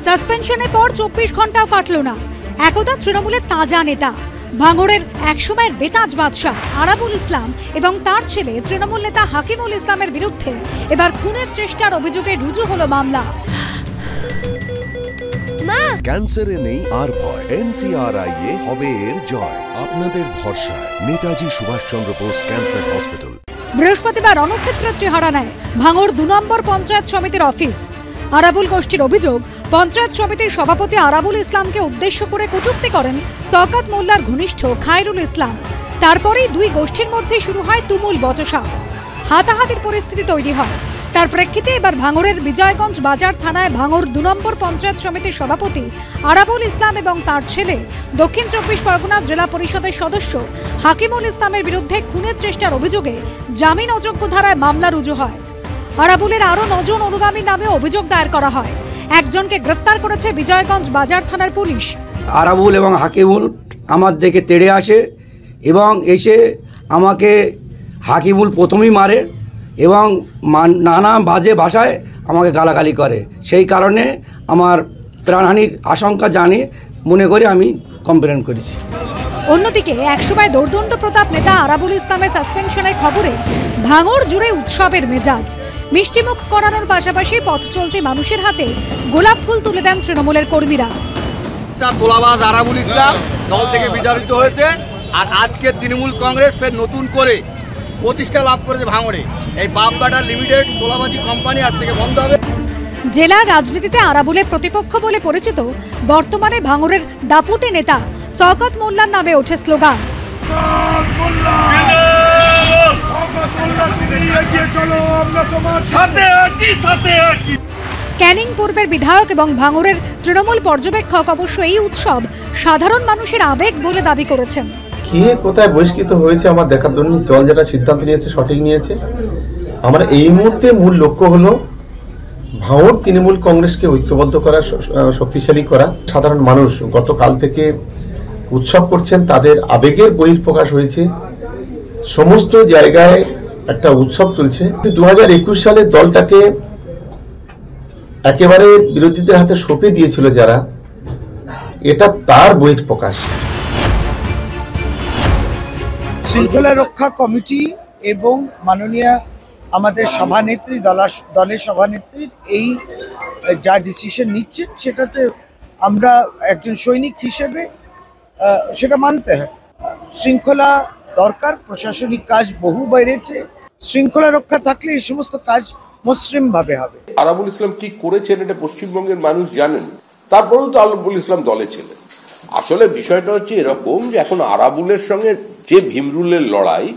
সাসপেনশনের পর 24 ঘন্টাও কাটল না, একদা তৃণমূলের তাজা নেতা ভাঙড়ের একসময়ের বেতাজ বাদশাহ আরাবুল ইসলাম এবং তার ছেলে তৃণমূল নেতা হাকিমুল ইসলামের বিরুদ্ধে এবার খুনের চেষ্টার অভিযোগে রুজু হলো মামলা। ক্যান্সারে নেই আর ভয়, NCRI হবে এর জয়। আপনাদের ভরসা নেতাজি সুভাষচন্দ্র বোস ক্যান্সার হসপিটাল। বৃহস্পতিবার রণক্ষেত্রের চেহারা নেয় ভাঙড় 2 নম্বর পঞ্চায়েত সমিতির অফিস। আরাবুল গোষ্ঠীর অভিযোগ, পঞ্চায়েত সমিতির সভাপতি আরাবুল ইসলামকে উদ্দেশ্য করে কটূক্তি করেন শওকত মোল্লার ঘনিষ্ঠ খায়রুল ইসলাম। তারপরেই দুই গোষ্ঠীর মধ্যে শুরু হয় তুমুল বচসা, হাতাহাতির পরিস্থিতি তৈরি হয়। তার প্রেক্ষিতে এবার ভাঙড়ের বিজয়গঞ্জ বাজার থানায় ভাঙড় 2 নম্বর পঞ্চায়েত সমিতির সভাপতি আরাবুল ইসলাম এবং তার ছেলে দক্ষিণ 24 পরগনা জেলা পরিষদের সদস্য হাকিমুল ইসলামের বিরুদ্ধে খুনের চেষ্টার অভিযোগে জামিন অযোগ্য ধারায় মামলা রুজু হয়। আরাবুলের আরও 9 জন অনুগামী নামে অভিযোগ দায়ের করা হয়। একজনকে গ্রেপ্তার করেছে বিজয়গঞ্জ বাজার থানার পুলিশ। আরাবুল এবং হাকিমুল আমার দিকে তেড়ে আসে এবং এসে আমাকে হাকিমুল প্রথমেই মারে এবং নানা বাজে ভাষায় আমাকে গালাগালি করে। সেই কারণে আমার প্রাণহানির আশঙ্কা জানিয়ে মনে করে আমি কমপ্লেন করেছি। অন্যদিকে একসময় দোর্দণ্ড প্রতাপ নেতা আরাবুল ইসলামের সাসপেনশনের খবরে ভাঙড় জুড়ে উৎসবের মেজাজ। মিষ্টিমুখ করানোর পাশাপাশি পথ চলতি মানুষের হাতে গোলাপ ফুল তুলে দেন তৃণমূলের কর্মীরা। তোলাবাজ আরাবুল ইসলাম দল থেকে বিতাড়িত হয়েছে, আর আজকে তৃণমূল কংগ্রেস ফের নতুন করে প্রতিষ্ঠা লাভ করেছে ভাঙড়ে। এই বাপবাটা লিমিটেড তোলাবাজি কোম্পানি আজ থেকে বন্ধ হবে। জেলার রাজনীতিতে আরাবুলের প্রতিপক্ষ বলে পরিচিত বর্তমানে ভাঙড়ের দাপুটে নেতা শওকত মোল্লার নামে ওঠে স্লোগান। ক্যানিং পূর্বের বিধায়ক এবং ভাঙড়ের তৃণমূল পর্যবেক্ষক অবশ্য এই উৎসব সাধারণ মানুষের আবেগ বলে দাবি করেছেন। কে কোথায় বহিষ্কৃত হয়েছে আমার দেখার জন্য দল যেটা সিদ্ধান্ত নিয়েছে সঠিক নিয়েছে। আমরা এই মুহূর্তে মূল লক্ষ্য হলো ভাঙড় তৃণমূল কংগ্রেসকে ঐক্যবদ্ধ করা, শক্তিশালী করা। সাধারণ মানুষ গতকাল থেকে উৎসব করছেন, তাদের আবেগের বহিঃপ্রকাশ হয়েছে। সমস্ত জায়গায় একটা উৎসব চলছে। 2021 সালে দলটাকে একেবারে বিরোধীদের হাতে সঁপে দিয়েছিল যারা, এটা তার বহিঃপ্রকাশ। শৃঙ্খলা রক্ষা কমিটি এবং মাননীয় আমাদের সভানেত্রী দলের সভানেত্রীর এই যা ডিসিশন নিচ্ছেন সেটাতে আমরা একজন সৈনিক হিসেবে সেটা মানতে হয়। শৃঙ্খলা দরকার, প্রশাসনিক কাজ বহু বেড়েছে। শৃঙ্খলা রক্ষা থাকলে এই সমস্ত কাজ মসৃণভাবে হবে। আরাবুল ইসলাম কি করেছেন এটা পশ্চিমবঙ্গের মানুষ জানেন, তারপরেও তো আরাবুল ইসলাম দলে ছিলেন। আসলে বিষয়টা হচ্ছে এরকম যে এখন আরাবুলের সঙ্গে যে ভীমরুলের লড়াই,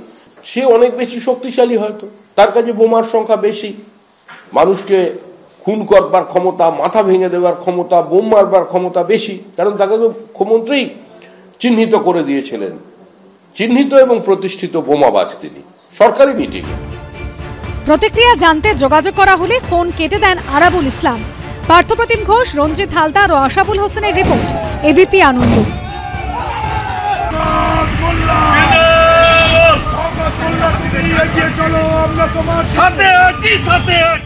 সে অনেক বেশি শক্তিশালী, হয়তো তার কাছে বোমার সংখ্যা বেশি, মানুষকে খুন করবার ক্ষমতা, মাথা ভেঙে দেওয়ার ক্ষমতা, বোম মারবার ক্ষমতা বেশি, কারণ তাকে তো মুখ্যমন্ত্রী চিহ্নিত করে দিয়েছিলেন, চিহ্নিত এবং প্রতিষ্ঠিত বোমাবাজ তিনি সরকারি মিটিংয়ে। প্রতিক্রিয়া জানতে যোগাযোগ করা হলে ফোন কেটে দেন আরাবুল ইসলাম। পার্থপ্রতিম ঘোষ, রঞ্জিত হালদার ও আশাবুল হোসেনের রিপোর্ট, এবিপি আনন্দ। চলো আমরা তোমার সাথে আছি, সাথে আছি।